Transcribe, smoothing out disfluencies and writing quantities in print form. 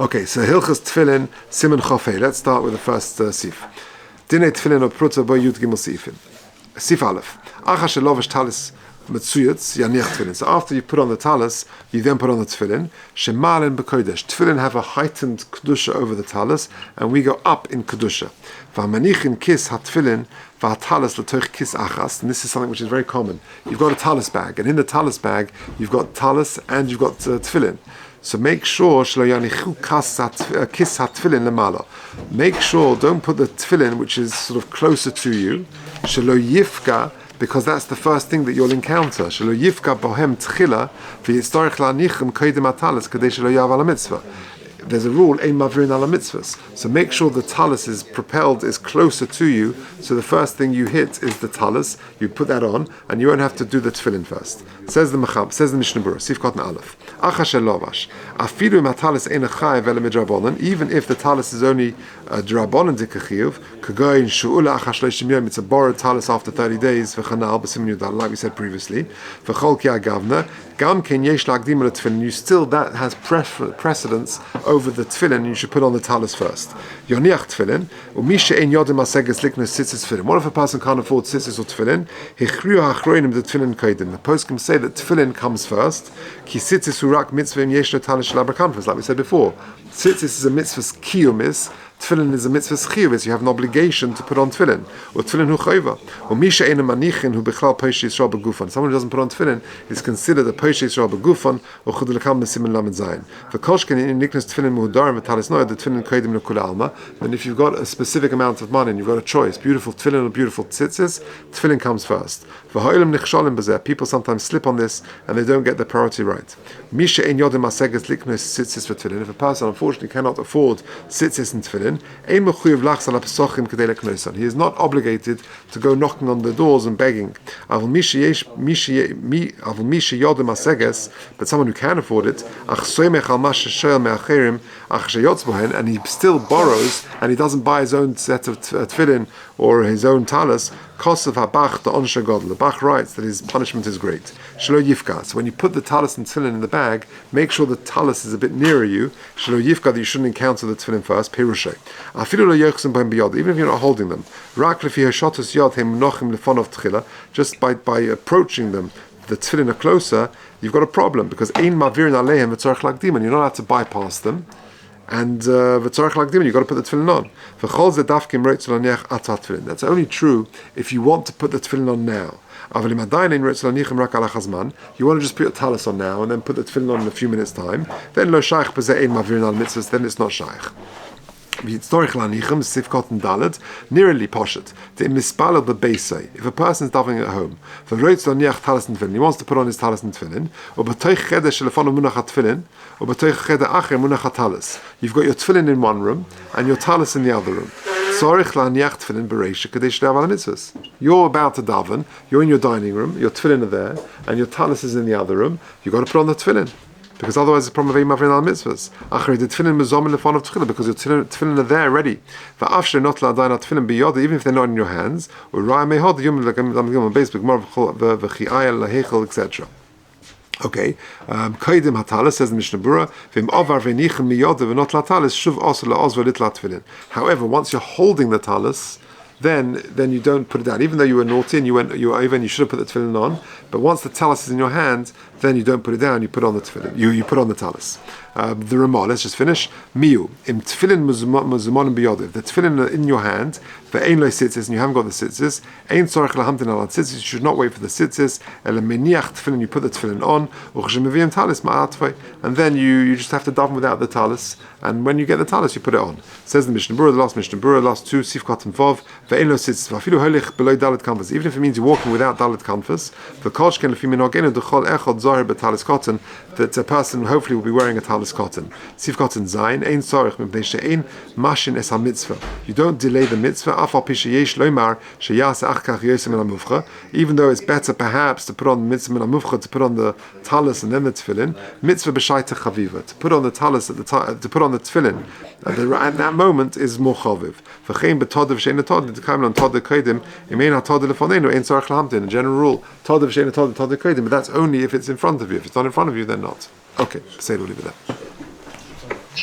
Okay, so Hilchas Tefillin, Siman Chafei. Let's start with the first sif. Dinei Tefillin or Prutza Bo Yud Gimel Sifim. Sif Aleph. Acha shelovish Tallis Metzuyutz Yaniach Tefillin. So after you put on the Tallis, you then put on the Tefillin. Shemalin B'Kodesh. Tefillin have a heightened Kedusha over the Tallis, and we go up in Kedusha. V'amanichin kis ha-Tefillin v'ha-Tallis l'toich kis achas. And this is something which is very common. You've got a Tallis bag, and in the Tallis bag, you've got Tallis and you've got Tefillin. So make sure kiss ha-tefillin lemala. Make sure don't put the tefillin which is sort of closer to you. Shelo yifka, because that's the first thing that you'll encounter. Shelo yifka bohem tchila v'yitzarich la'nichem koydem hatalis kadei shelo yav ala mitzvah. There's a rule, ein mavrin ala mitzvahs. So make sure the tallis is closer to you. So the first thing you hit is the tallis. You put that on, and you won't have to do the tefillin first. Says the Mishnah Berurah, Sif Kotan Aleph. Afidu im hatalis ein chayev ele midrabanan. Even if the tallis is only a drabanan dikachiyuv, kagoyin shu'ula acha shleishim yom. It's a borrowed tallis after 30 days. V'chanal b'simin yudal, like we said previously. V'chol ki agavna. Gam ken yesh lagdim ala tefillin. You still, that has precedence over the tefillin. You should put on the tallis first. Yoniach tefillin. Umisha ein yodim aseges liknus tzitzis tefillin. What if a person can't afford tzitzis or tefillin? Hichriu hachroinim the tefillin koidim. The poskim say that tefillin comes first. Ki tzitzis urak mitzvah im yesh no tallis shel abrakanfas. Like we said before, tzitzis is a mitzvah's kiyumis. Tefillin is a mitzvah's chiyuvis. You have an obligation to put on tefillin. Or tefillin hu chayva. Or misha ein manichin hu bichlal poshei yisrael begufan. Someone who doesn't put on tefillin is considered a poshei yisrael begufan or chud lekam b'simin lamed zayin. For kolshken in niknas tefillin muhudarim v'talis noyad the tefillin koydim lekul alma. Then if you've got a specific amount of money and you've got a choice, beautiful tefillin or beautiful tzitzis, tefillin comes first. V'ha'olim nichsholim b'zeh. People sometimes slip on this and they don't get the priority right. Misha ein yodim aseges liknus tzitzis v'tefillin. If a person unfortunately cannot afford tzitzis and tefillin, he is not obligated to go knocking on the doors and begging. But someone who can afford it, and he still borrows and he doesn't buy his own set of tefillin or his own tallis, the Bach writes that his punishment is great. So when you put the tallis and tefillin in the bag, make sure the tallis is a bit nearer you. That you shouldn't encounter the tefillin first. Pirushay. Even if you're not holding them. Just by approaching them, the tefillin are closer, you've got a problem because you're not allowed to bypass them. And you've got to put the tefillin on. That's only true if you want to put the tefillin on now. You want to just put your tallis on now and then put the tefillin on in a few minutes time. Then then it's not shaykh. Nearly poshet. If a person is davening at home, he wants to put on his tallis and tefillin, you've got your tefillin in one room and your tallis in the other room. You're about to daven, you're in your dining room, your tefillin are there, and your tallis is in the other room. You've got to put on the tefillin. Because otherwise it's a problem of Mavrin al mitzvahs. The tefillin mezom in the front of tefillin, because your tefillin are there ready. Even if they're not in your hands, etc. Okay, Koidim Hatalis says the Mishnah Berurah, however, once you're holding the talis, then you don't put it down. Even though you were naughty and you were over and you should have put the tefillin on, but once the talis is in your hand, then you don't put it down. You put on the tefillin. You put on the talis. The Ramah. Let's just finish. Miu im tefillin muzumonim biyodiv. The tefillin are in your hand. The ein lo sitzis, and you haven't got the sitzis. Ein tzorich lahamtin al sitzis. You should not wait for the sitzis. El meniach tefillin. You put the tefillin on. Uchshemevim talis ma'atvei. And then you just have to daven without the talis. And when you get the talis, you put it on. Says the Mishnah Berurah, the last Mishnah Berurah, last two sifkat and vav. Ve'ein lo sitzis. Va'afilu holich below dalet kanvas. Even if it means you're walking without dalet kanvas, the kolshken lefi minogenu dechol echad zahir betalis cotton, that a person hopefully will be wearing a talis cotton. Sif cotton zayin ein tzorich mipnei she'ein mashin es ha-mitzvah. You don't delay the mitzvah. Afal pi sheyesh loymar sheyase achkach yosem el ha-mufcha. Even though it's better perhaps to put on the mitzvah el ha-mufcha, to put on the talis and then the tefillin. Mitzvah b'shayta chaviva. To put on the talis at the to put on the tefillin at that moment is more chaviv. V'chein b'todav she'ein atod d'kaim on todav kodim imein ha-todav lefonenu ein tzorich lahamtin. A general rule, todav she'ein atod todav kodim, but that's only if it's in front of you. If it's not in front of you, then not. Okay, say it, we'll leave it there.